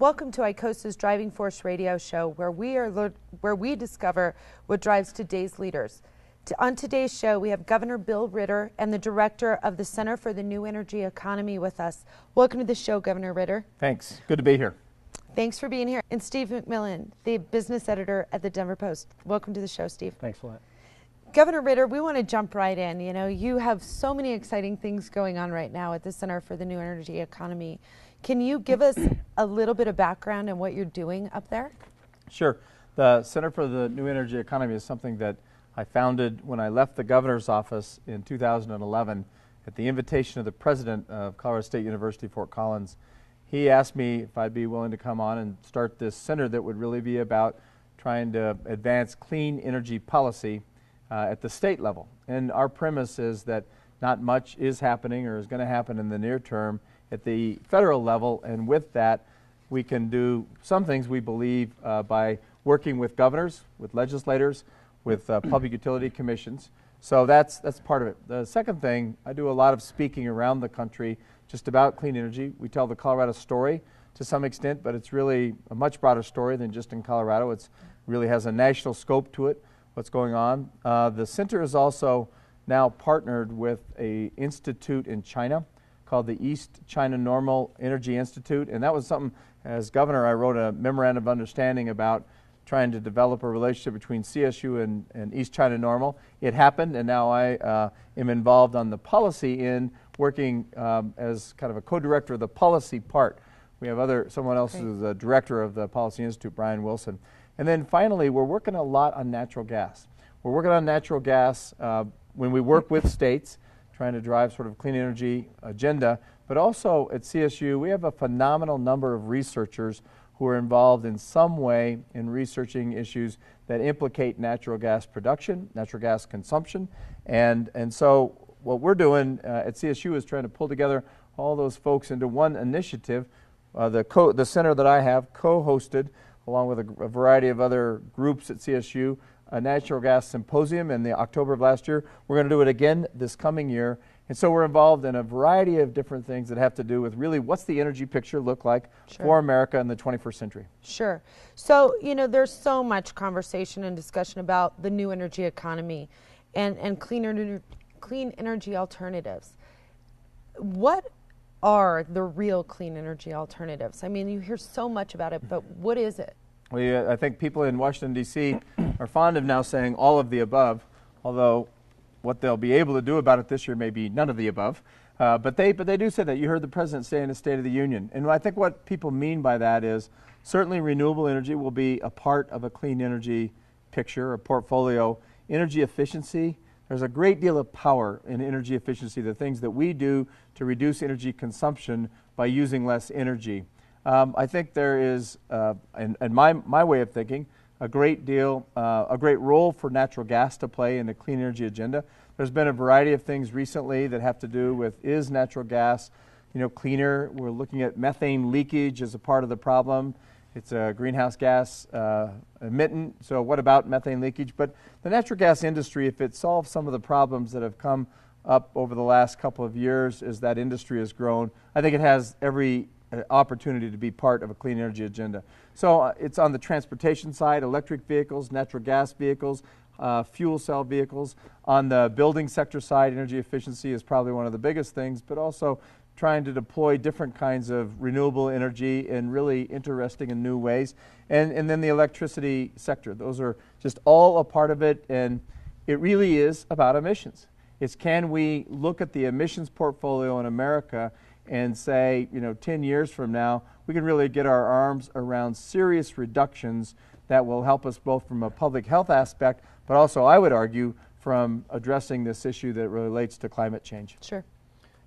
Welcome to ICOSA's Driving Force radio show, where we discover what drives today's leaders. On today's show, we have Governor Bill Ritter and the director of the Center for the New Energy Economy with us. Welcome to the show, Governor Ritter. Thanks. Good to be here. Thanks for being here. And Steve McMillan, the business editor at the Denver Post. Welcome to the show, Steve. Thanks a lot. Governor Ritter, we want to jump right in. You know, you have so many exciting things going on right now at the Center for the New Energy Economy. Can you give us a little bit of background on what you're doing up there? Sure. The Center for the New Energy Economy is something that I founded when I left the governor's office in 2011 at the invitation of the president of Colorado State University, Fort Collins. He asked me if I'd be willing to come on and start this center that would really be about trying to advance clean energy policy at the state level. And our premise is that not much is happening or is going to happen in the near term at the federal level, and with that we can do some things we believe by working with governors, with legislators, with public utility commissions. So that's part of it. The second thing, I do a lot of speaking around the country just about clean energy. We tell the Colorado story to some extent, but it's really a much broader story than just in Colorado. It really has a national scope to it, what's going on. The center is also now partnered with an institute in China called the East China Normal Energy Institute, and that was something, as governor, I wrote a memorandum of understanding about trying to develop a relationship between CSU and East China Normal. It happened, and now I am involved on the policy in working as kind of a co-director of the policy part. We have someone else who's the director of the Policy Institute, Brian Wilson. And then finally, we're working a lot on natural gas. We're working on natural gas when we work with states, trying to drive sort of clean energy agenda, but also at CSU, we have a phenomenal number of researchers who are involved in some way in researching issues that implicate natural gas production, natural gas consumption. And so what we're doing at CSU is trying to pull together all those folks into one initiative. The center that I have co-hosted, along with a variety of other groups at CSU, a natural gas symposium in the October of last year. We're going to do it again this coming year. And so we're involved in a variety of different things that have to do with really what's the energy picture look like for America in the 21st century. Sure. So, you know, there's so much conversation and discussion about the new energy economy and clean energy alternatives. What are the real clean energy alternatives? I mean, you hear so much about it, but what is it? Well, I think people in Washington, D.C. are fond of now saying all of the above, although what they'll be able to do about it this year may be none of the above. But they do say that. You heard the president say in the State of the Union. And I think what people mean by that is certainly renewable energy will be a part of a clean energy picture, a portfolio. Energy efficiency, there's a great deal of power in energy efficiency, the things that we do to reduce energy consumption by using less energy. I think there is, in my way of thinking, a great role for natural gas to play in the clean energy agenda. There's been a variety of things recently that have to do with, is natural gas, cleaner? We're looking at methane leakage as a part of the problem. It's a greenhouse gas emittant, so what about methane leakage? But the natural gas industry, if it solves some of the problems that have come up over the last couple of years as that industry has grown, I think it has every opportunity to be part of a clean energy agenda. So it's on the transportation side, electric vehicles, natural gas vehicles, fuel cell vehicles. On the building sector side, energy efficiency is probably one of the biggest things, but also trying to deploy different kinds of renewable energy in really interesting and new ways. And then the electricity sector. Those are just all a part of it, and it really is about emissions. It's, can we look at the emissions portfolio in America and say, 10 years from now, we can really get our arms around serious reductions that will help us both from a public health aspect, but also, I would argue, from addressing this issue that relates to climate change. Sure.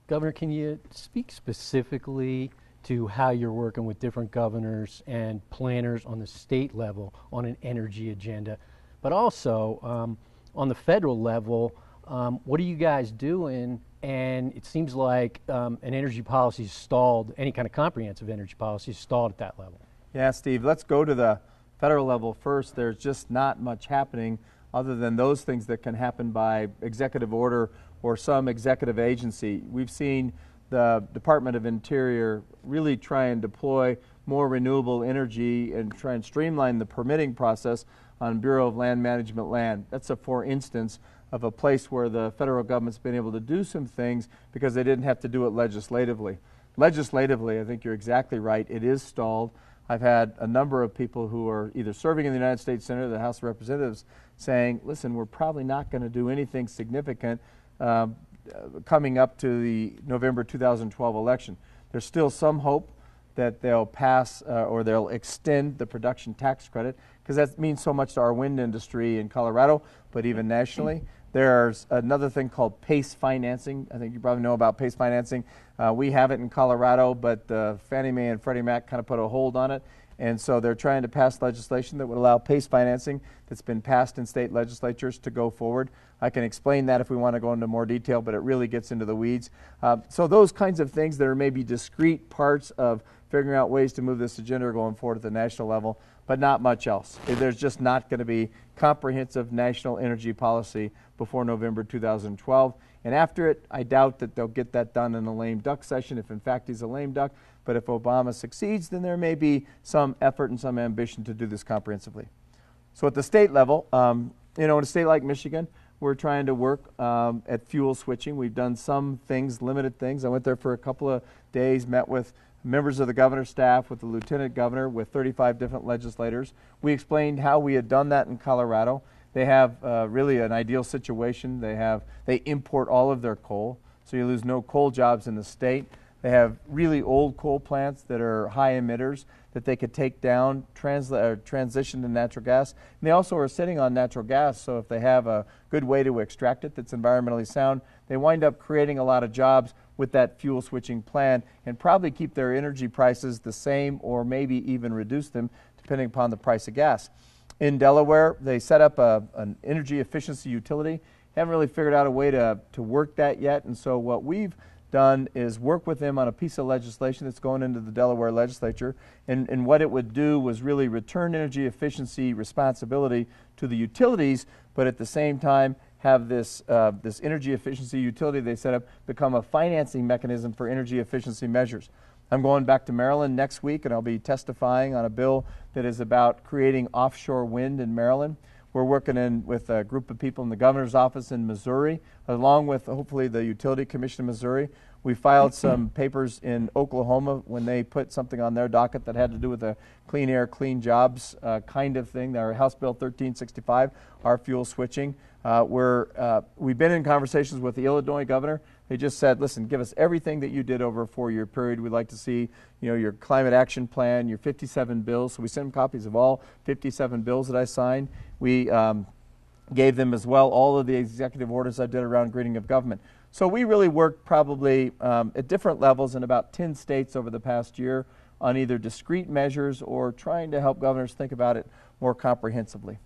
Governor, can you speak specifically to how you're working with different governors and planners on the state level on an energy agenda, but also on the federal level, what are you guys doing? And it seems like an energy policy is stalled, any kind of comprehensive energy policy is stalled at that level. Yeah, Steve, let's go to the federal level first. There's just not much happening other than those things that can happen by executive order or some executive agency. We've seen the Department of Interior really try and deploy more renewable energy and try and streamline the permitting process on Bureau of Land Management land. That's a for instance of a place where the federal government's been able to do some things because they didn't have to do it legislatively. Legislatively, I think you're exactly right, it is stalled. I've had a number of people who are either serving in the United States Senate or the House of Representatives saying, listen, we're probably not going to do anything significant coming up to the November 2012 election. There's still some hope that they'll pass or they'll extend the production tax credit, because that means so much to our wind industry in Colorado, but even nationally. There's another thing called PACE financing. I think you probably know about PACE financing. We have it in Colorado, but Fannie Mae and Freddie Mac kind of put a hold on it. And so they're trying to pass legislation that would allow PACE financing that's been passed in state legislatures to go forward. I can explain that if we want to go into more detail, but it really gets into the weeds. So those kinds of things that are maybe discrete parts of figuring out ways to move this agenda going forward at the national level, but not much else. There's just not going to be comprehensive national energy policy before November 2012. And after it, I doubt that they'll get that done in a lame duck session, if in fact he's a lame duck. But if Obama succeeds, then there may be some effort and some ambition to do this comprehensively. So at the state level, in a state like Michigan, we're trying to work at fuel switching. We've done some things, limited things. I went there for a couple of days, met with members of the governor's staff, with the lieutenant governor, with 35 different legislators. We explained how we had done that in Colorado. They have really an ideal situation. They import all of their coal, so you lose no coal jobs in the state. They have really old coal plants that are high emitters that they could take down, transition to natural gas. And they also are sitting on natural gas, so if they have a good way to extract it that's environmentally sound, they wind up creating a lot of jobs with that fuel switching plan and probably keep their energy prices the same or maybe even reduce them depending upon the price of gas. In Delaware, they set up an energy efficiency utility. Haven't really figured out a way to work that yet, and so what we've done is work with them on a piece of legislation that's going into the Delaware legislature, and what it would do was really return energy efficiency responsibility to the utilities, but at the same time have this energy efficiency utility they set up become a financing mechanism for energy efficiency measures. I'm going back to Maryland next week, and I'll be testifying on a bill that is about creating offshore wind in Maryland. We're working with a group of people in the governor's office in Missouri, along with hopefully the Utility Commission of Missouri. We filed some papers in Oklahoma when they put something on their docket that had to do with a clean air, clean jobs kind of thing. Our House Bill 1365, our fuel switching. We've been in conversations with the Illinois governor. They just said, listen, give us everything that you did over a 4-year period. We'd like to see, your climate action plan, your 57 bills. So we sent them copies of all 57 bills that I signed. We gave them as well all of the executive orders I did around greening of government. So we really worked probably at different levels in about 10 states over the past year on either discrete measures or trying to help governors think about it more comprehensively.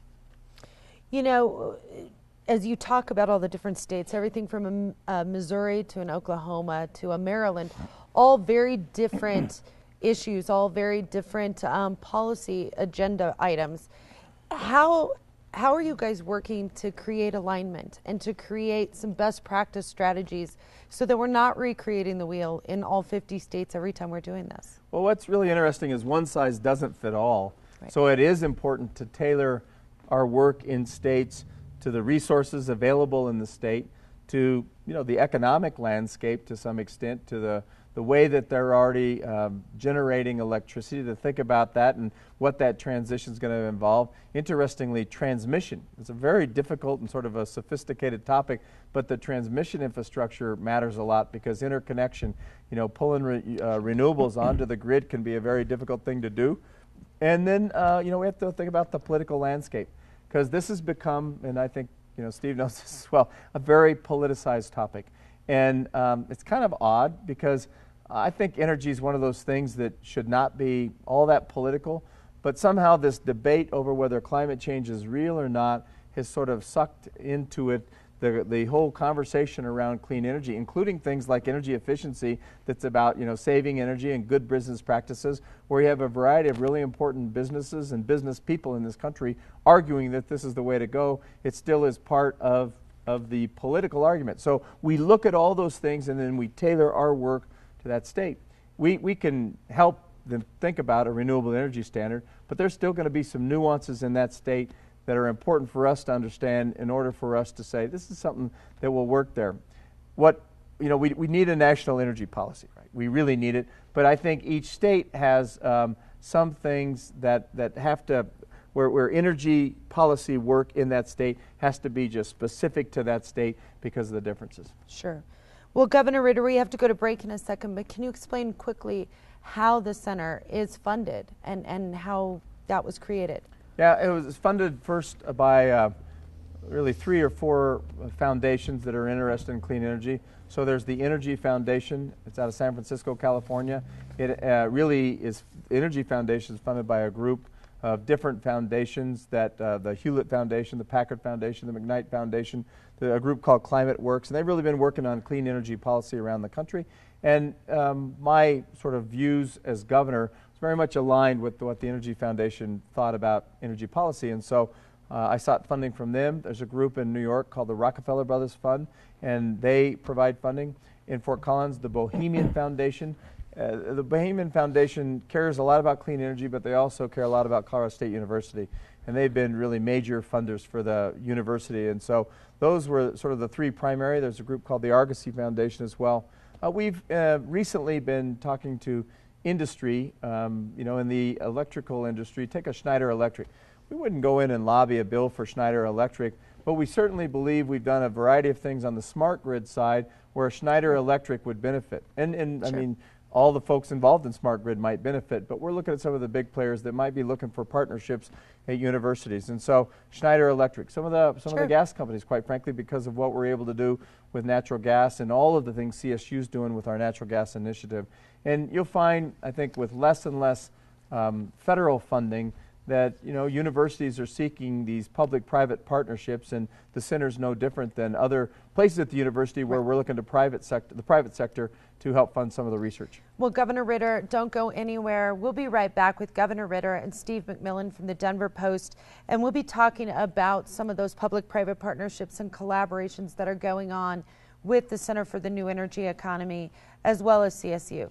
As you talk about all the different states, everything from a Missouri to an Oklahoma to a Maryland, all very different issues, all very different policy agenda items. How are you guys working to create alignment and to create some best practice strategies so that we're not recreating the wheel in all 50 states every time we're doing this? Well, what's really interesting is one size doesn't fit all. Right. So it is important to tailor our work in states to the resources available in the state, to the economic landscape to some extent, to the way that they're already generating electricity, to think about that and what that transition is going to involve. Interestingly, transmission is a very difficult and sort of a sophisticated topic, but the transmission infrastructure matters a lot because interconnection, pulling renewables onto the grid can be a very difficult thing to do. And then, we have to think about the political landscape, because this has become, and I think Steve knows this as well, a very politicized topic. And it's kind of odd because I think energy is one of those things that should not be all that political, but somehow this debate over whether climate change is real or not has sort of sucked into it the whole conversation around clean energy, including things like energy efficiency that's about saving energy and good business practices, where you have a variety of really important businesses and business people in this country arguing that this is the way to go. It still is part of the political argument. So we look at all those things and then we tailor our work to that state. We can help think about a renewable energy standard, but there's still going to be some nuances in that state that are important for us to understand in order for us to say this is something that will work there. We need a national energy policy, right? We really need it, but I think each state has some things that have to, where energy policy work in that state has to be just specific to that state because of the differences. Sure. Well, Governor Ritter, we have to go to break in a second, but can you explain quickly how the center is funded and how that was created? Yeah, it was funded first by really 3 or 4 foundations that are interested in clean energy. So there's the Energy Foundation. It's out of San Francisco, California. It really is, the Energy Foundation is funded by a group of different foundations, that the Hewlett Foundation, the Packard Foundation, the McKnight Foundation, a group called Climate Works, and they've really been working on clean energy policy around the country. And my sort of views as governor was very much aligned with what the Energy Foundation thought about energy policy, and so I sought funding from them. There's a group in New York called the Rockefeller Brothers Fund, and they provide funding. In Fort Collins, the Bohemian Foundation. The Bohemian Foundation cares a lot about clean energy, but they also care a lot about Colorado State University, and they've been really major funders for the university. And so those were sort of the 3 primary. There's a group called the Argosy Foundation as well. We've recently been talking to industry, in the electrical industry. Take a Schneider Electric. We wouldn't go in and lobby a bill for Schneider Electric, but we certainly believe we've done a variety of things on the smart grid side where Schneider Electric would benefit. And sure. I mean, all the folks involved in smart grid might benefit, but we're looking at some of the big players that might be looking for partnerships at universities. And so Schneider Electric, some of the gas companies, quite frankly, because of what we're able to do with natural gas and all of the things CSU's doing with our natural gas initiative. And you'll find, I think, with less and less federal funding, that universities are seeking these public-private partnerships, and the center's no different than other places at the university where we're looking to the private sector to help fund some of the research. Well, Governor Ritter, don't go anywhere. We'll be right back with Governor Ritter and Steve McMillan from the Denver Post, and we'll be talking about some of those public-private partnerships and collaborations that are going on with the Center for the New Energy Economy, as well as CSU.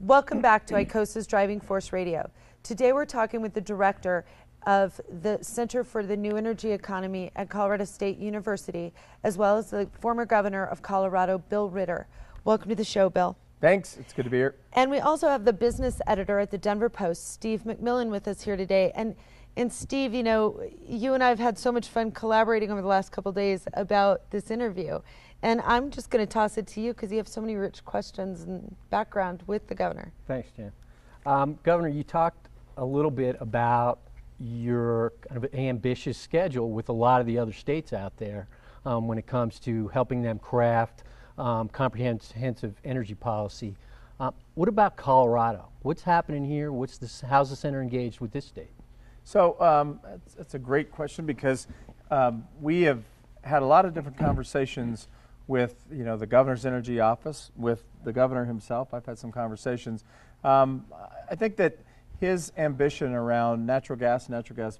Welcome back to ICOSA's Driving Force Radio. Today we're talking with the director of the Center for the New Energy Economy at Colorado State University, as well as the former governor of Colorado, Bill Ritter. Welcome to the show, Bill. Thanks. It's good to be here. And we also have the business editor at the Denver Post, Steve McMillan, with us here today. And Steve, you and I have had so much fun collaborating over the last couple of days about this interview. And I'm just going to toss it to you because you have so many rich questions and background with the governor. Thanks, Jan. Governor, you talked a little bit about your kind of ambitious schedule with a lot of the other states out there when it comes to helping them craft comprehensive energy policy. What about Colorado? What's happening here? How's the center engaged with this state? So that's a great question because we have had a lot of different conversations with the governor's energy office, with the governor himself. I've had some conversations. I think that his ambition around natural gas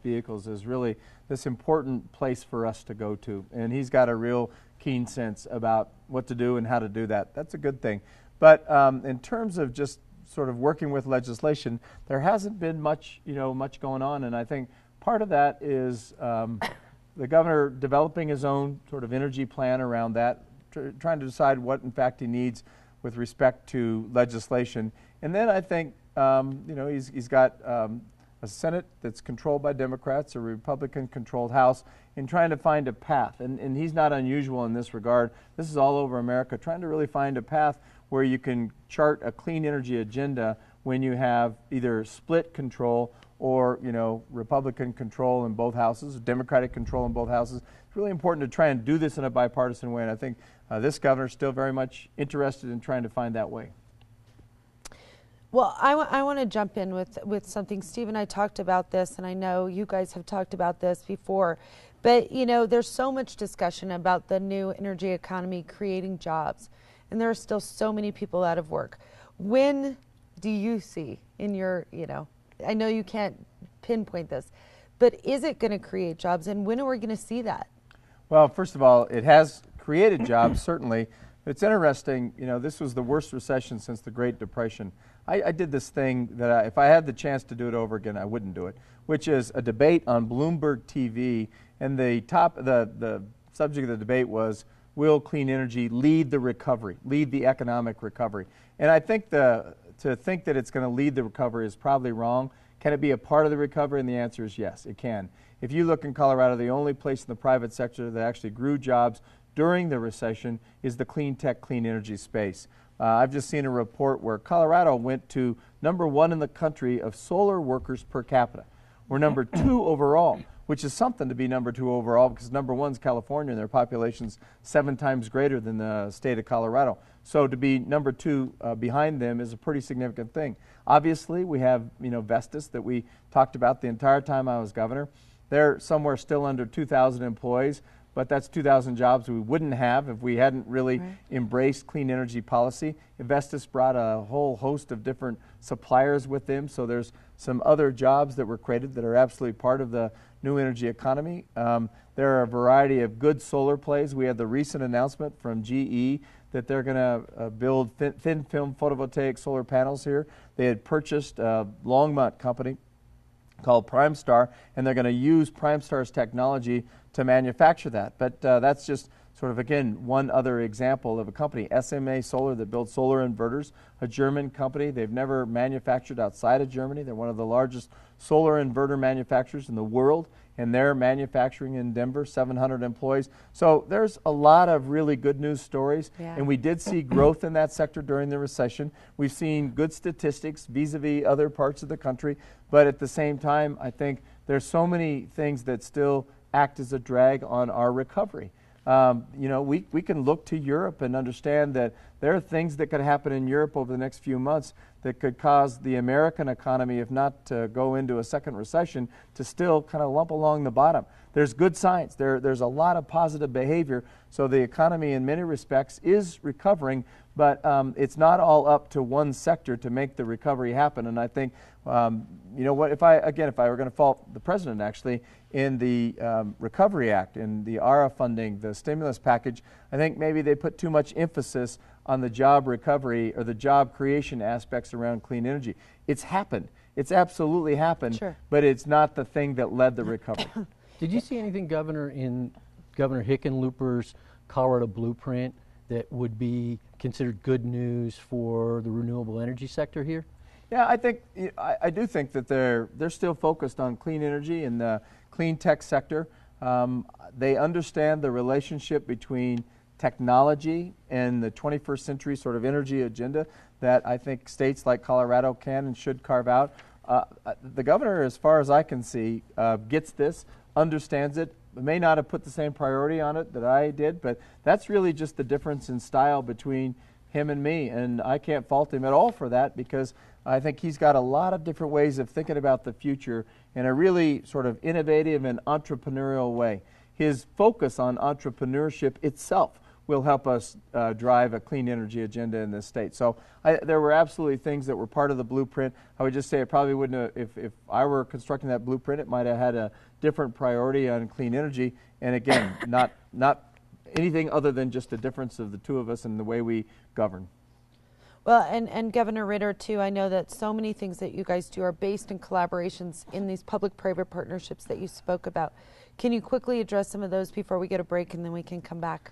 vehicles is really this important place for us to go to, and he's got a real keen sense about what to do and how to do that. That's a good thing. But in terms of just sort of working with legislation, there hasn't been much going on, and I think part of that is the governor developing his own sort of energy plan around that, trying to decide what in fact he needs with respect to legislation. And then I think he's got a Senate that's controlled by Democrats, a Republican-controlled House, in trying to find a path. And he's not unusual in this regard. This is all over America, trying to really find a path where you can chart a clean energy agenda when you have either split control or Republican control in both houses, Democratic control in both houses. It's really important to try and do this in a bipartisan way, and I think this governor is still very much interested in trying to find that way. Well, I want to jump in with something. Steve and I talked about this, and I know you guys have talked about this before, but there's so much discussion about the new energy economy creating jobs, and there are still so many people out of work. When do you see in your, I know you can't pinpoint this, but is it going to create jobs, and when are we going to see that? Well, first of all, it has created jobs, certainly. It's interesting, this was the worst recession since the Great Depression. I did this thing that if I had the chance to do it over again, I wouldn't do it, which is a debate on Bloomberg TV, and the subject of the debate was, will clean energy lead the recovery, lead the economic recovery? And I think to think that it's going to lead the recovery is probably wrong. Can it be a part of the recovery? And the answer is yes, it can. If you look in Colorado, the only place in the private sector that actually grew jobs during the recession is the clean tech, clean energy space. I've just seen a report where Colorado went to #1 in the country of solar workers per capita. We're #2 overall, which is something to be #2 overall, because #1 is California and their population's 7 times greater than the state of Colorado. So to be #2 behind them is a pretty significant thing. Obviously, we have Vestas that we talked about the entire time I was governor. They're somewhere still under 2,000 employees, but that's 2,000 jobs we wouldn't have if we hadn't really embraced clean energy policy. Vestas brought a whole host of different suppliers with them, so there's some other jobs that were created that are absolutely part of the new energy economy. There are a variety of good solar plays. We had the recent announcement from GE that they're going to build thin film photovoltaic solar panels here. They had purchased a Longmont company called Primestar, and they're going to use Primestar's technology to manufacture that. But that's just sort of, again, one other example of a company, SMA Solar, that builds solar inverters, a German company. They've never manufactured outside of Germany. They're one of the largest solar inverter manufacturers in the world, and they're manufacturing in Denver, 700 employees. So there's a lot of really good news stories, and we did see growth in that sector during the recession. We've seen good statistics vis-a-vis other parts of the country, but at the same time, I think there's so many things that still act as a drag on our recovery. We can look to Europe and understand that there are things that could happen in Europe over the next few months that could cause the American economy, if not to go into a second recession, to still kind of lump along the bottom. There's good signs. There's a lot of positive behavior. So the economy in many respects is recovering, but it's not all up to one sector to make the recovery happen. And I think, if I were going to fault the president actually in the Recovery Act, in the ARA funding, the stimulus package, I think maybe they put too much emphasis on the job recovery or the job creation aspects around clean energy. It's happened. It's absolutely happened, but it's not the thing that led the recovery. Did you see anything, Governor, in Governor Hickenlooper's Colorado blueprint that would be considered good news for the renewable energy sector here? Yeah, I do think that they're still focused on clean energy and the clean tech sector. They understand the relationship between technology and the 21st century sort of energy agenda that I think states like Colorado can and should carve out. The governor, as far as I can see, gets this, understands it, may not have put the same priority on it that I did, but that's really just the difference in style between him and me, and I can't fault him at all for that, because I think he's got a lot of different ways of thinking about the future in a really sort of innovative and entrepreneurial way. His focus on entrepreneurship itself will help us drive a clean energy agenda in this state. So there were absolutely things that were part of the blueprint. I would just say it probably wouldn't have, if I were constructing that blueprint, it might have had a different priority on clean energy. And again, not anything other than just a difference of the two of us and the way we govern. Well, and Governor Ritter, too, I know that so many things that you guys do are based in collaborations in these public-private partnerships that you spoke about. Can you quickly address some of those before we get a break, and then we can come back?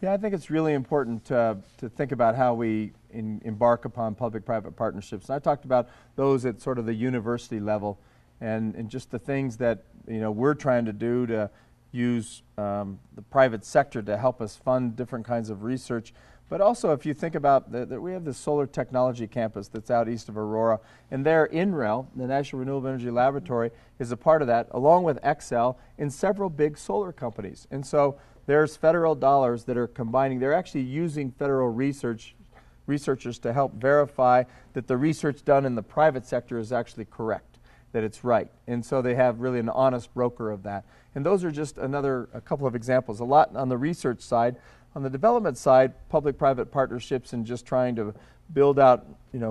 Yeah, I think it's really important to think about how we embark upon public-private partnerships. And I talked about those at sort of the university level, and just the things that we're trying to do to use the private sector to help us fund different kinds of research. But also, if you think about that, we have the solar technology campus that's out east of Aurora, and there, NREL, the National Renewable Energy Laboratory, is a part of that, along with Xcel and several big solar companies. And so there's federal dollars that are combining. They're actually using federal researchers to help verify that the research done in the private sector is actually correct, that it's right. And so they have really an honest broker of that. And those are just a couple of examples. A lot on the research side. On the development side, public-private partnerships and just trying to build out,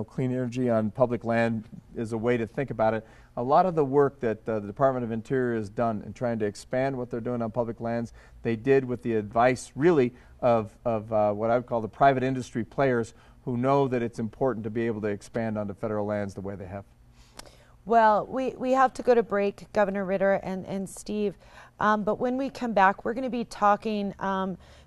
clean energy on public land is a way to think about it. A lot of the work that the Department of Interior has done in trying to expand what they're doing on public lands, they did with the advice, really, of what I would call the private industry players who know that it's important to be able to expand onto federal lands the way they have. Well, we have to go to break, Governor Ritter and Steve, but when we come back, we're going to be talking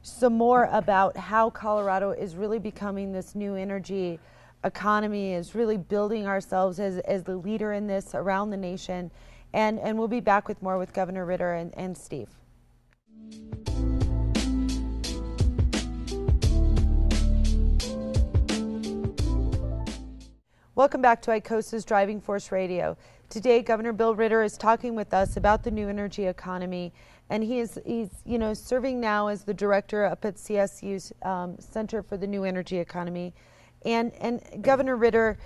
some more about how Colorado is really becoming this new energy economy, is really building ourselves as the leader in this around the nation, and we'll be back with more with Governor Ritter and Steve. Welcome back to ICOSA's Driving Force Radio. Today, Governor Bill Ritter is talking with us about the new energy economy, and he's serving now as the director up at CSU's Center for the New Energy Economy. And Governor Ritter,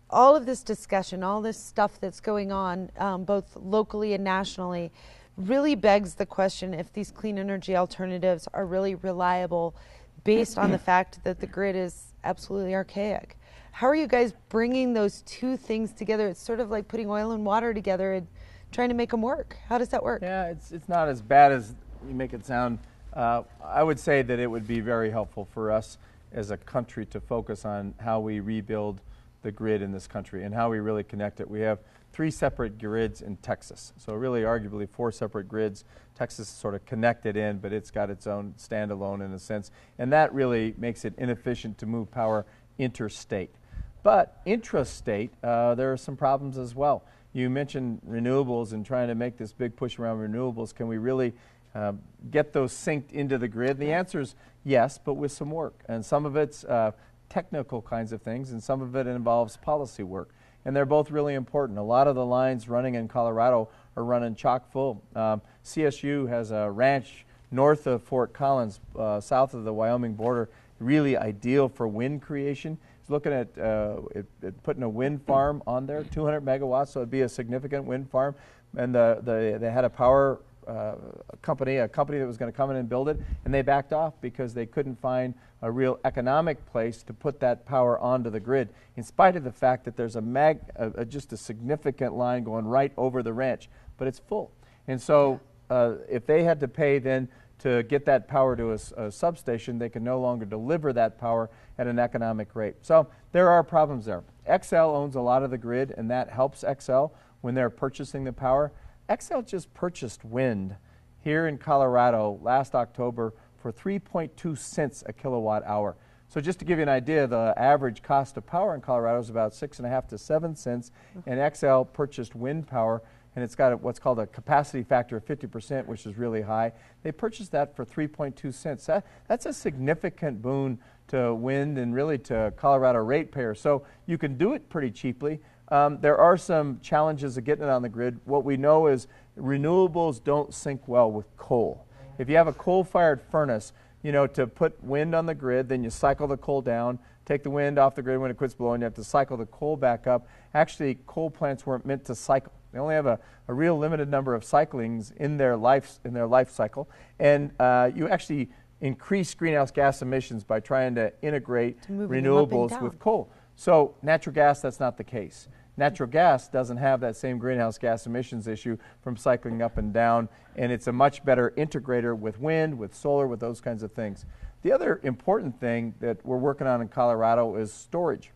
all of this discussion, all this stuff that's going on, both locally and nationally, really begs the question if these clean energy alternatives are really reliable, based on the fact that the grid is absolutely archaic. How are you guys bringing those two things together? It's sort of like putting oil and water together and trying to make them work. How does that work? Yeah, it's not as bad as you make it sound. I would say that it would be very helpful for us as a country to focus on how we rebuild the grid in this country and how we really connect it. We have 3 separate grids in Texas, so really arguably 4 separate grids. Texas is sort of connected in, but it's got its own standalone in a sense, and that really makes it inefficient to move power interstate. But intrastate, there are some problems as well. You mentioned renewables and trying to make this big push around renewables. Can we really get those synced into the grid? The answer is yes, but with some work. And some of it's technical kinds of things, and some of it involves policy work. And they're both really important. A lot of the lines running in Colorado are running chock full. CSU has a ranch north of Fort Collins, south of the Wyoming border, really ideal for wind creation. It's looking at putting a wind farm on there, 200 megawatts, so it'd be a significant wind farm. And they had a power company that was going to come in and build it, and they backed off because they couldn't find a real economic place to put that power onto the grid, in spite of the fact that there's just a significant line going right over the ranch, but it's full. And so if they had to pay then to get that power to a substation, they can no longer deliver that power at an economic rate. So there are problems there. Xcel owns a lot of the grid, and that helps Xcel when they're purchasing the power. Xcel just purchased wind here in Colorado last October for 3.2 cents a kilowatt hour. So just to give you an idea, the average cost of power in Colorado is about 6.5 to 7 cents, and Xcel purchased wind power, and it's got what's called a capacity factor of 50%, which is really high. They purchased that for 3.2 cents. That's a significant boon to wind and really to Colorado ratepayers. So you can do it pretty cheaply. There are some challenges of getting it on the grid. What we know is renewables don't sync well with coal. If you have a coal-fired furnace, to put wind on the grid, then you cycle the coal down, take the wind off the grid when it quits blowing, you have to cycle the coal back up. Actually, coal plants weren't meant to cycle. They only have a real limited number of cyclings in their life cycle, and you actually increase greenhouse gas emissions by trying to integrate renewables with coal. So natural gas, that's not the case. Natural gas doesn't have that same greenhouse gas emissions issue from cycling up and down, and it's a much better integrator with wind, with solar, with those kinds of things. The other important thing that we're working on in Colorado is storage.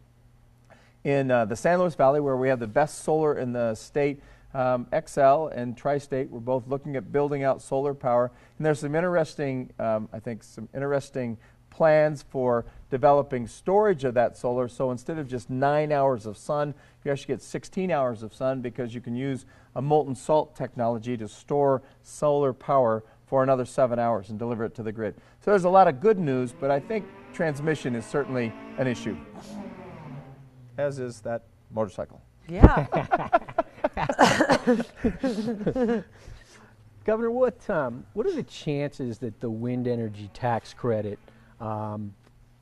In the San Luis Valley, where we have the best solar in the state, Xcel and Tri-State, we're both looking at building out solar power. And there's some interesting, some interesting plans for developing storage of that solar. So instead of just 9 hours of sun, you actually get 16 hours of sun because you can use a molten salt technology to store solar power for another 7 hours and deliver it to the grid. So there's a lot of good news, but I think transmission is certainly an issue, as is that motorcycle. Yeah. Governor, what are the chances that the wind energy tax credit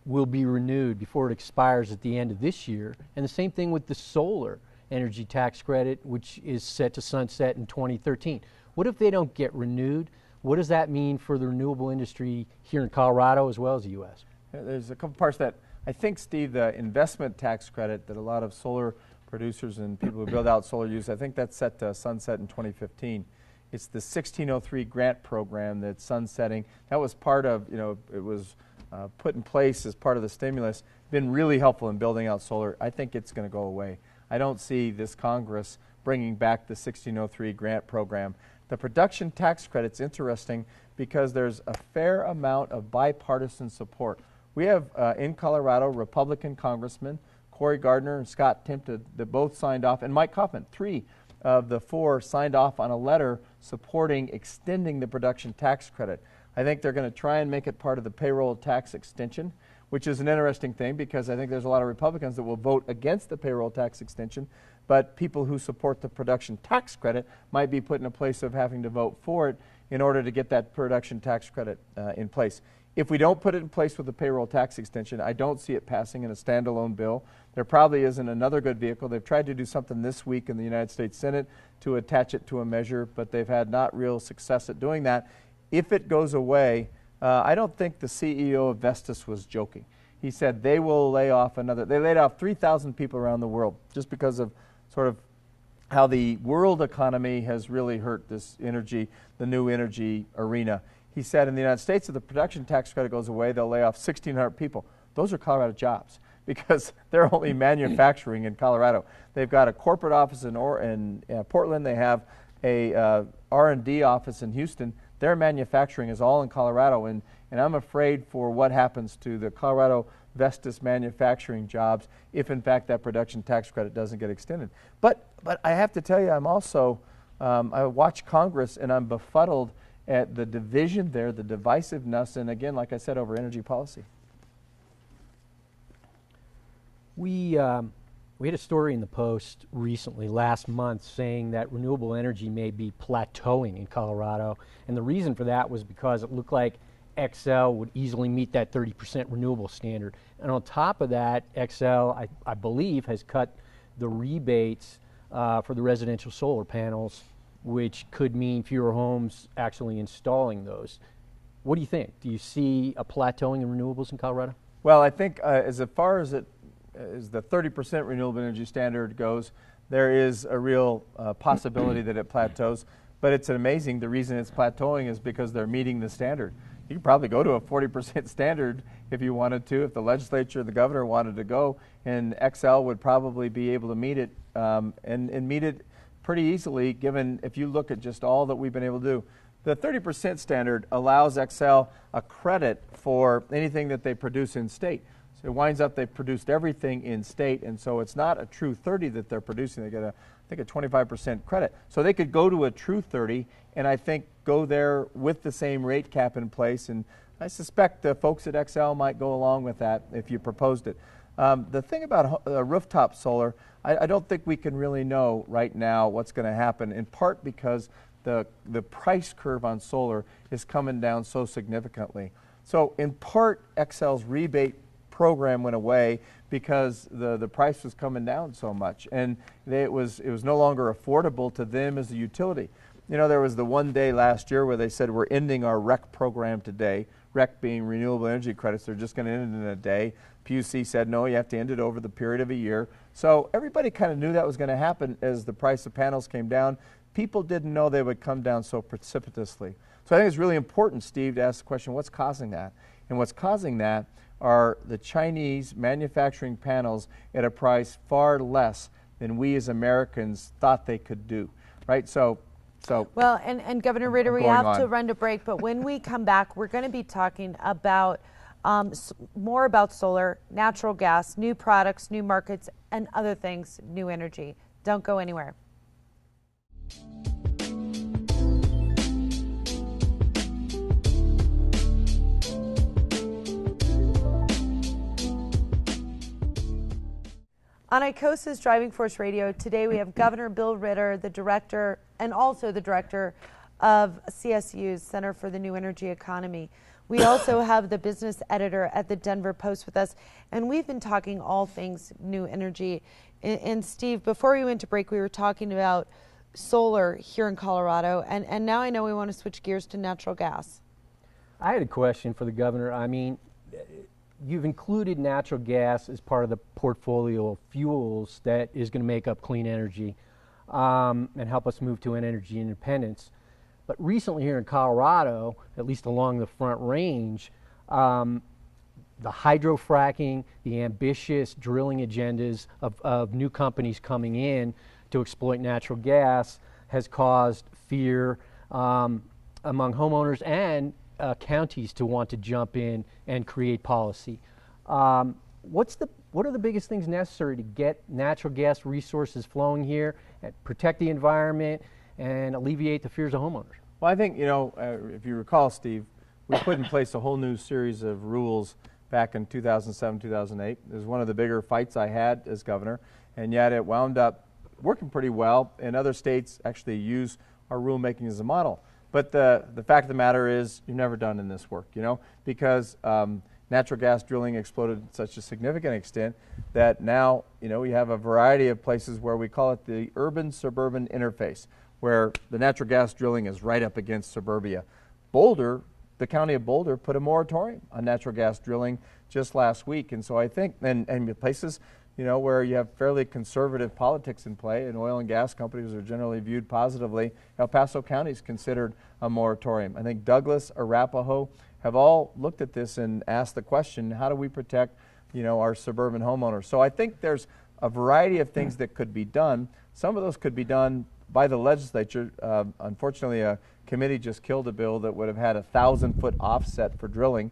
will be renewed before it expires at the end of this year? And the same thing with the solar energy tax credit, which is set to sunset in 2013. What if they don't get renewed? What does that mean for the renewable industry here in Colorado as well as the U.S.? There's a couple parts that I think, Steve, the investment tax credit that a lot of solar producers and people who build out solar use, I think that's set to sunset in 2015. It's the 1603 grant program that's sunsetting. That was part of, it was put in place as part of the stimulus, been really helpful in building out solar. I think it's going to go away. I don't see this Congress bringing back the 1603 grant program. The production tax credit's interesting because there's a fair amount of bipartisan support. We have in Colorado Republican congressmen, Cory Gardner and Scott Timpton, that both signed off, and Mike Kaufman, 3 of the 4 signed off on a letter supporting extending the production tax credit. I think they're going to try and make it part of the payroll tax extension, which is an interesting thing because I think there's a lot of Republicans that will vote against the payroll tax extension, but people who support the production tax credit might be put in a place of having to vote for it in order to get that production tax credit in place. If we don't put it in place with the payroll tax extension, I don't see it passing in a standalone bill. There probably isn't another good vehicle. They've tried to do something this week in the United States Senate to attach it to a measure, but they've had not real success at doing that. If it goes away, I don't think the CEO of Vestas was joking. He said they will lay off they laid off 3,000 people around the world just because of sort of how the world economy has really hurt this energy, the new energy arena. He said in the United States, if the production tax credit goes away, they'll lay off 1,600 people. Those are Colorado jobs because they're only manufacturing in Colorado. They've got a corporate office in Portland. They have a R&D office in Houston. Their manufacturing is all in Colorado, and I'm afraid for what happens to the Colorado Vestas manufacturing jobs if, in fact, that production tax credit doesn't get extended. But I have to tell you, I'm also, I watch Congress, and I'm befuddled at the division there, the divisiveness, and again, like I said, over energy policy. We had a story in the Post recently, last month, saying that renewable energy may be plateauing in Colorado, and the reason for that was because it looked like XL would easily meet that 30% renewable standard. And on top of that, XL, I believe, has cut the rebates for the residential solar panels, which could mean fewer homes actually installing those. What do you think? Do you see a plateauing in renewables in Colorado? Well, I think as far as the 30% renewable energy standard goes, there is a real possibility that it plateaus. But it's amazing. The reason it's plateauing is because they're meeting the standard. You could probably go to a 40% standard if you wanted to, if the legislature, the governor wanted to go, and XL would probably be able to meet it and meet it pretty easily, given if you look at just all that we've been able to do. The 30% standard allows XL a credit for anything that they produce in state. So it winds up they've produced everything in state, and so it's not a true 30 that they're producing. They get I think a 25% credit. So they could go to a true 30 and I think go there with the same rate cap in place, and I suspect the folks at XL might go along with that if you proposed it. The thing about rooftop solar, I don't think we can really know right now what's going to happen, in part because the price curve on solar is coming down so significantly. So in part, XL's rebate program went away because the price was coming down so much, and it was no longer affordable to them as a utility. You know, there was the one day last year where they said we're ending our REC program today, REC being renewable energy credits. They're just going to end it in a day. PUC said no, you have to end it over the period of a year. So everybody kind of knew that was going to happen as the price of panels came down. People didn't know they would come down so precipitously. So I think it's really important, Steve, to ask the question, what's causing that? And what's causing that are the Chinese manufacturing panels at a price far less than we as Americans thought they could do, right? Well, and Governor Ritter, we have to run to break, but when we come back, we're going to be talking about more about solar, natural gas, new products, new markets, and other things, new energy. Don't go anywhere. On ICOSA's Driving Force Radio, today we have Governor Bill Ritter, the director, and also the director of CSU's Center for the New Energy Economy. We also have the business editor at the Denver Post with us, and we've been talking all things new energy. And Steve, before we went to break, we were talking about solar here in Colorado, and now I know we want to switch gears to natural gas. I had a question for the governor. I mean, you've included natural gas as part of the portfolio of fuels that is going to make up clean energy and help us move to an energy independence. But recently here in Colorado, at least along the Front Range, the hydrofracking, the ambitious drilling agendas of new companies coming in to exploit natural gas has caused fear among homeowners and counties to want to jump in and create policy. What are the biggest things necessary to get natural gas resources flowing here, and protect the environment, and alleviate the fears of homeowners? Well, I think, if you recall, Steve, we put in place a whole new series of rules back in 2007, 2008. It was one of the bigger fights I had as governor, and yet it wound up working pretty well, and other states actually use our rulemaking as a model. But the fact of the matter is, you've never done in this work, because natural gas drilling exploded to such a significant extent that now, we have a variety of places where we call it the urban-suburban interface, where the natural gas drilling is right up against suburbia. Boulder, the county of Boulder, put a moratorium on natural gas drilling just last week. And so I think, and places, where you have fairly conservative politics in play and oil and gas companies are generally viewed positively, El Paso County's considered a moratorium. I think Douglas, Arapahoe have all looked at this and asked the question, how do we protect, our suburban homeowners? So I think there's a variety of things that could be done. Some of those could be done by the legislature. Unfortunately, a committee just killed a bill that would have had a 1,000-foot offset for drilling.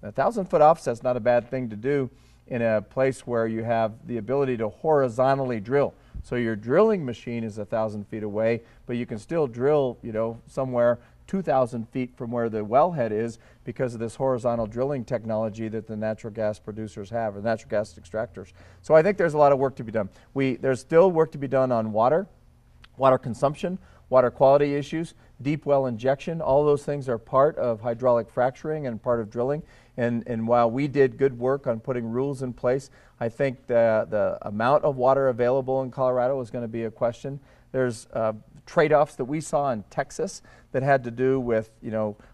A 1,000-foot offset's not a bad thing to do in a place where you have the ability to horizontally drill. So your drilling machine is 1,000 feet away, but you can still drill, somewhere 2,000 feet from where the wellhead is because of this horizontal drilling technology that the natural gas producers have, or natural gas extractors. So I think there's a lot of work to be done. There's still work to be done on water consumption, water quality issues, deep well injection. All those things are part of hydraulic fracturing and part of drilling. And while we did good work on putting rules in place, I think the amount of water available in Colorado is going to be a question. There's trade-offs that we saw in Texas that had to do with,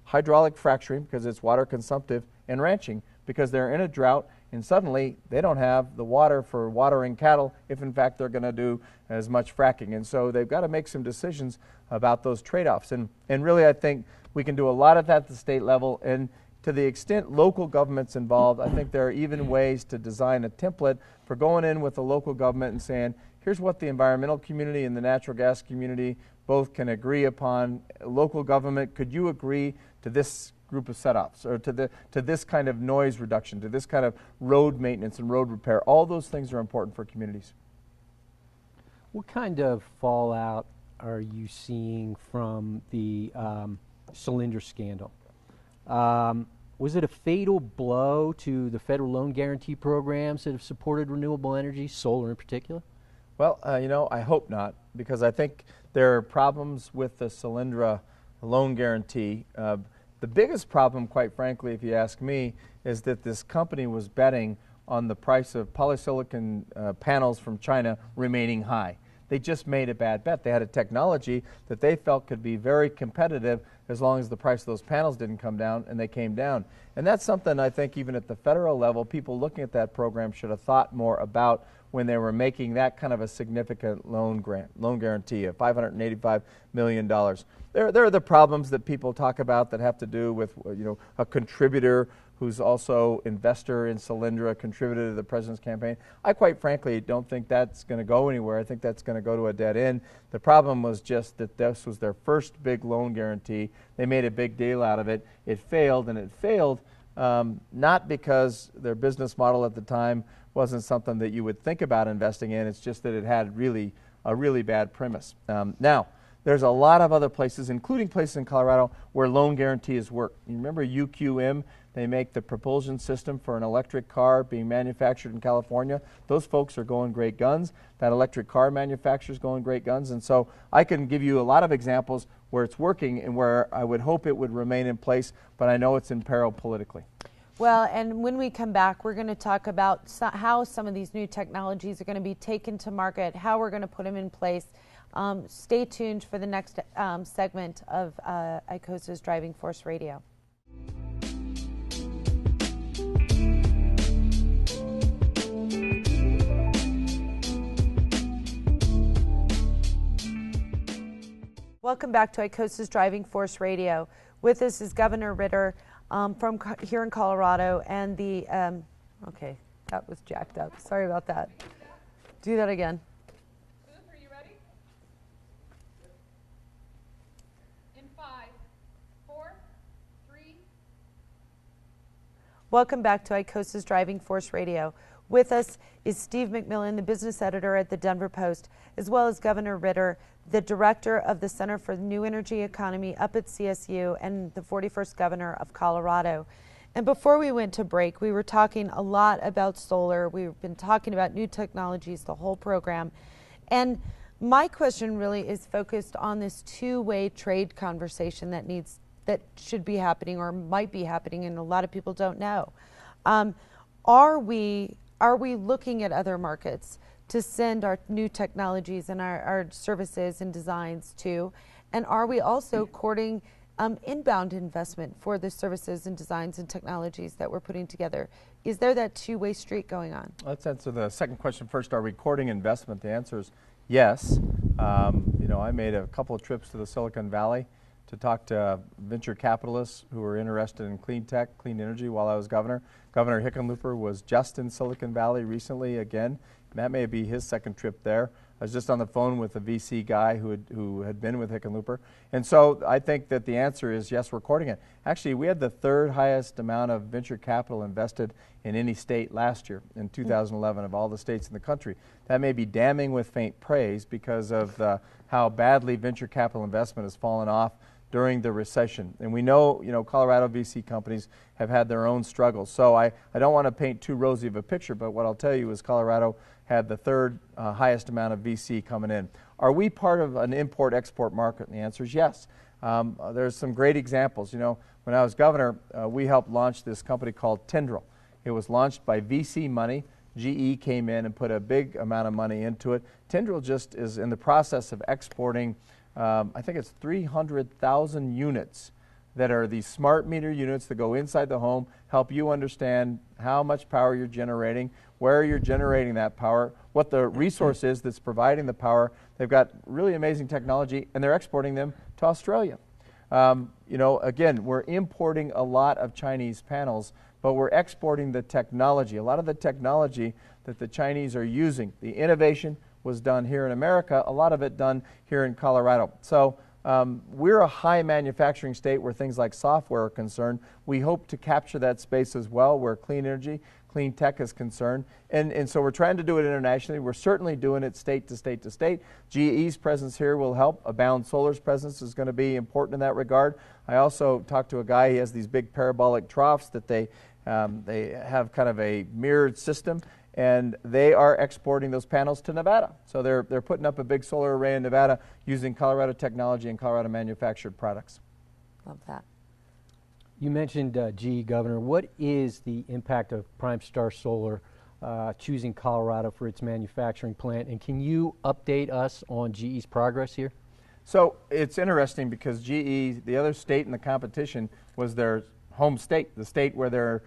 hydraulic fracturing because it's water consumptive, and ranching because they're in a drought and suddenly they don't have the water for watering cattle if in fact they're going to do as much fracking. And so they've got to make some decisions about those trade-offs. And really I think we can do a lot of that at the state level, and to the extent local government's involved, I think there are even ways to design a template for going in with the local government and saying, here's what the environmental community and the natural gas community both can agree upon. Local government, could you agree to this group of setups, or to this kind of noise reduction, to this kind of road maintenance and road repair? All those things are important for communities. What kind of fallout are you seeing from the cylinder scandal? Was it a fatal blow to the federal loan guarantee programs that have supported renewable energy, solar in particular? Well, I hope not, because I think there are problems with the Solyndra loan guarantee. The biggest problem, quite frankly, if you ask me, is that this company was betting on the price of polysilicon panels from China remaining high. They just made a bad bet. They had a technology that they felt could be very competitive as long as the price of those panels didn't come down, and they came down. And that's something I think even at the federal level, people looking at that program should have thought more about when they were making that kind of a significant loan guarantee of $585 million. There are the problems that people talk about that have to do with a contributor who's also investor in Solyndra, contributed to the president's campaign. I quite frankly don't think that's going to go anywhere. I think that's going to go to a dead end. The problem was just that this was their first big loan guarantee. They made a big deal out of it. It failed, and it failed not because their business model at the time wasn't something that you would think about investing in. It's just that it had a really bad premise. Now, there's a lot of other places, including places in Colorado, where loan guarantees work. You remember UQM? They make the propulsion system for an electric car being manufactured in California. Those folks are going great guns. That electric car manufacturer is going great guns. And so I can give you a lot of examples where it's working and where I would hope it would remain in place, but I know it's in peril politically. Well, and when we come back, we're going to talk about how some of these new technologies are going to be taken to market, how we're going to put them in place, Stay tuned for the next segment of ICOSA's Driving Force Radio. Welcome back to ICOSA's Driving Force Radio. With us is Governor Ritter from here in Colorado, and the, okay, that was jacked up. Sorry about that. Do that again. Are you ready? In 5, 4, 3. Welcome back to ICOSA's Driving Force Radio. With us is Steve McMillan, the business editor at the Denver Post, as well as Governor Ritter, the director of the Center for the New Energy Economy up at CSU and the 41st governor of Colorado. And before we went to break, we were talking a lot about solar. We've been talking about new technologies, the whole program. And my question really is focused on this two-way trade conversation that should be happening or might be happening, and a lot of people don't know. Are we looking at other markets to send our new technologies and our services and designs to? And are we also courting inbound investment for the services and designs and technologies that we're putting together? Is there that two-way street going on? Let's answer the second question first. Are we courting investment? The answer is yes. I made a couple of trips to the Silicon Valley to talk to venture capitalists who were interested in clean tech, clean energy while I was governor. Governor Hickenlooper was just in Silicon Valley recently again. That may be his second trip there. I was just on the phone with a VC guy who had been with Hickenlooper. And so I think that the answer is yes, we're courting it. Actually, we had the third highest amount of venture capital invested in any state last year, in 2011, of all the states in the country. That may be damning with faint praise because of how badly venture capital investment has fallen off during the recession. And we know, Colorado VC companies have had their own struggles. So I don't want to paint too rosy of a picture, but what I'll tell you is Colorado had the third highest amount of VC coming in. Are we part of an import-export market? And the answer is yes. There's some great examples. When I was governor, we helped launch this company called Tendril. It was launched by VC money. GE came in and put a big amount of money into it. Tendril just is in the process of exporting, I think it's 300,000 units that are these smart meter units that go inside the home, help you understand how much power you're generating, where you're generating that power, what the resource is that's providing the power. They've got really amazing technology, and they're exporting them to Australia. Again, we're importing a lot of Chinese panels, but we're exporting the technology. A lot of the technology that the Chinese are using, the innovation was done here in America, a lot of it done here in Colorado. So we're a high manufacturing state where things like software are concerned. We hope to capture that space as well where clean energy, clean tech is concerned. And so we're trying to do it internationally. We're certainly doing it state to state to state. GE's presence here will help. Abound Solar's presence is going to be important in that regard. I also talked to a guy, he has these big parabolic troughs that they have kind of a mirrored system, and they are exporting those panels to Nevada. So they're putting up a big solar array in Nevada using Colorado technology and Colorado manufactured products. Love that. You mentioned GE, Governor. What is the impact of Prime Star Solar choosing Colorado for its manufacturing plant? And can you update us on GE's progress here? So it's interesting because GE, the other state in the competition, was their home state, the state where their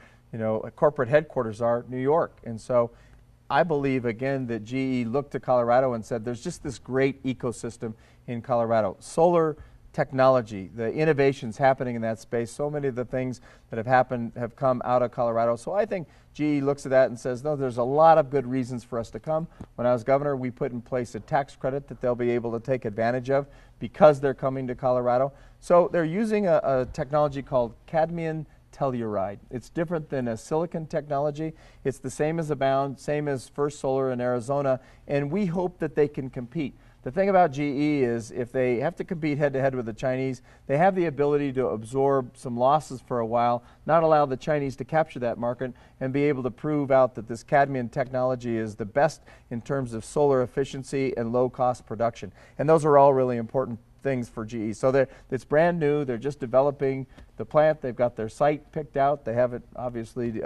corporate headquarters are, New York. And so I believe, again, that GE looked to Colorado and said, there's just this great ecosystem in Colorado. Solar technology, the innovations happening in that space, so many of the things that have happened have come out of Colorado. So I think GE looks at that and says, no, there's a lot of good reasons for us to come. When I was governor, we put in place a tax credit that they'll be able to take advantage of because they're coming to Colorado. So they're using a technology called cadmium telluride. It's different than a silicon technology. It's the same as Abound, same as First Solar in Arizona, and we hope that they can compete. The thing about GE is if they have to compete head-to-head with the Chinese, they have the ability to absorb some losses for a while, not allow the Chinese to capture that market, and be able to prove out that this cadmium technology is the best in terms of solar efficiency and low-cost production. And those are all really important things for GE. So it's brand new. They're just developing the plant. They've got their site picked out. They haven't obviously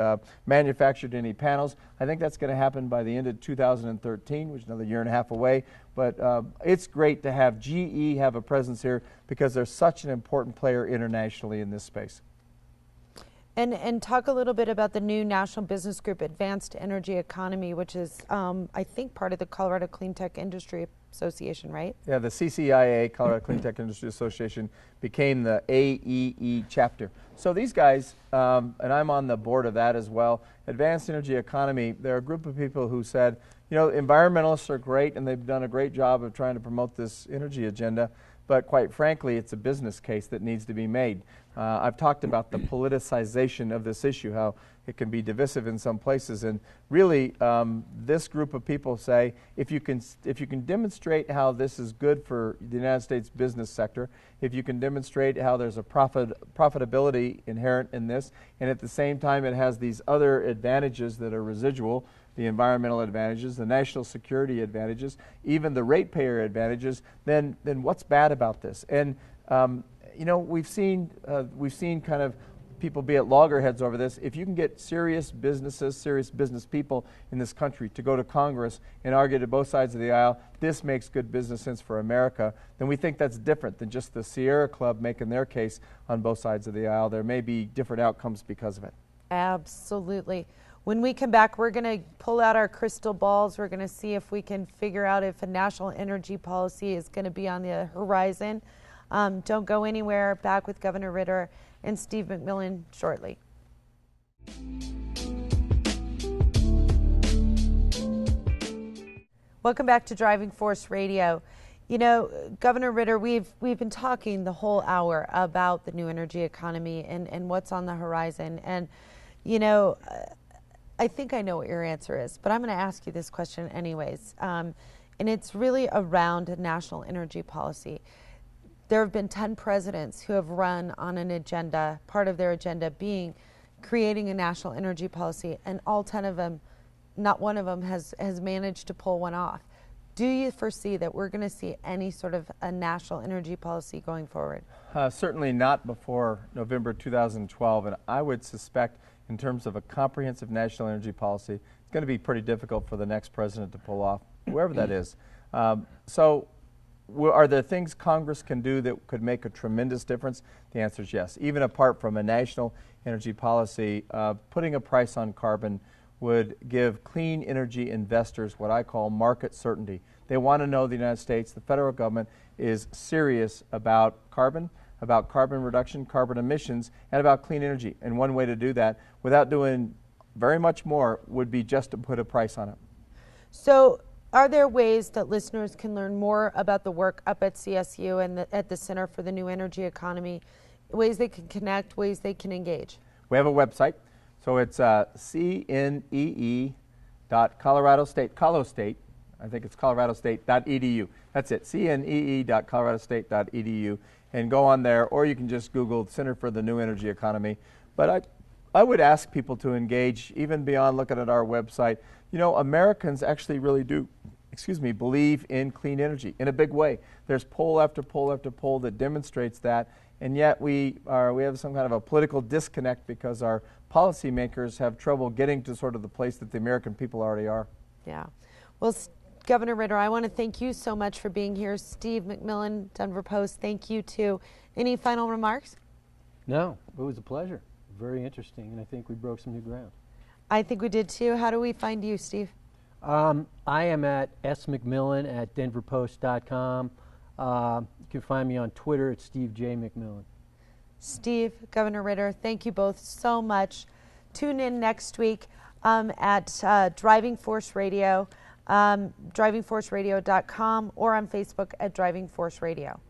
manufactured any panels. I think that's going to happen by the end of 2013, which is another year and a half away. But it's great to have GE have a presence here because they're such an important player internationally in this space. And talk a little bit about the new National Business Group Advanced Energy Economy, which is, I think, part of the Colorado Clean Tech Industry Association, right? Yeah, the CCIA, Colorado Clean Tech Industry Association, became the AEE chapter. So these guys, and I'm on the board of that as well, Advanced Energy Economy, they're a group of people who said, you know, environmentalists are great and they've done a great job of trying to promote this energy agenda, but quite frankly, it's a business case that needs to be made. I've talked about the politicization of this issue, how it can be divisive in some places, and really this group of people say if you can demonstrate how this is good for the United States business sector, if you can demonstrate how there's a profitability inherent in this, and at the same time it has these other advantages that are residual, the environmental advantages, the national security advantages, even the ratepayer advantages, then what's bad about this? And you know, we've seen kind of people be at loggerheads over this. If you can get serious businesses, serious business people in this country to go to Congress and argue to both sides of the aisle, this makes good business sense for America, then we think that's different than just the Sierra Club making their case on both sides of the aisle. There may be different outcomes because of it. Absolutely. When we come back, we're going to pull out our crystal balls. We're going to see if we can figure out if a national energy policy is going to be on the horizon. Don't go anywhere. Back with Governor Ritter and Steve McMillan shortly. Welcome back to Driving Force Radio. You know, Governor Ritter, we've been talking the whole hour about the new energy economy and what's on the horizon. And, you know, I think I know what your answer is, but I'm going to ask you this question anyways. And it's really around a national energy policy. There have been 10 presidents who have run on an agenda, part of their agenda being creating a national energy policy, and all 10 of them, not one of them has managed to pull one off. Do you foresee that we're going to see any sort of a national energy policy going forward? Certainly not before November 2012, and I would suspect in terms of a comprehensive national energy policy, it's going to be pretty difficult for the next president to pull off, whoever that is. So are there things Congress can do that could make a tremendous difference? The answer is yes. Even apart from a national energy policy, putting a price on carbon would give clean energy investors what I call market certainty. They want to know the United States, the federal government, is serious about carbon reduction, carbon emissions, and about clean energy. And one way to do that, without doing very much more, would be just to put a price on it. So are there ways that listeners can learn more about the work up at CSU and at the Center for the New Energy Economy, ways they can connect, ways they can engage? We have a website. So it's cnee.coloradostate, Colostate, I think it's coloradostate.edu. That's it, cnee.coloradostate.edu. And go on there, or you can just Google Center for the New Energy Economy. But I would ask people to engage even beyond looking at our website. You know, Americans actually really do, believe in clean energy in a big way. There's poll after poll after poll that demonstrates that, and yet we have some kind of a political disconnect because our policymakers have trouble getting to sort of the place that the American people already are. Yeah. Well, Governor Ritter, I want to thank you so much for being here. Steve McMillan, Denver Post, thank you too. Any final remarks? No, it was a pleasure. Very interesting, and I think we broke some new ground. I think we did too. How do we find you, Steve? I am at smcmillan@denverpost.com. You can find me on Twitter at Steve J. McMillan. Steve, Governor Ritter, thank you both so much. Tune in next week at Driving Force Radio, drivingforceradio.com, or on Facebook at Driving Force Radio.